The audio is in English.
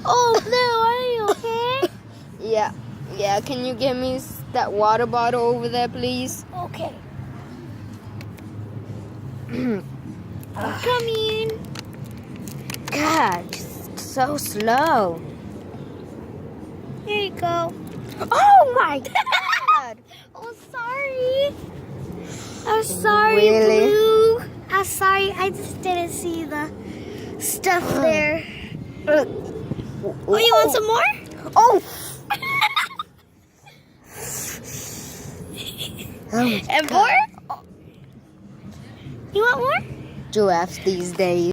Oh, Blue, are you okay? Yeah. Can you give me that water bottle over there, please? Okay. I'm coming. God, just so slow. Here you go. Oh my God! Oh, sorry. I'm sorry, Really? Blue. I'm sorry. I just didn't see the stuff there. Oh, you want some more? Oh! Oh my And God. more? You want more? Giraffes these days.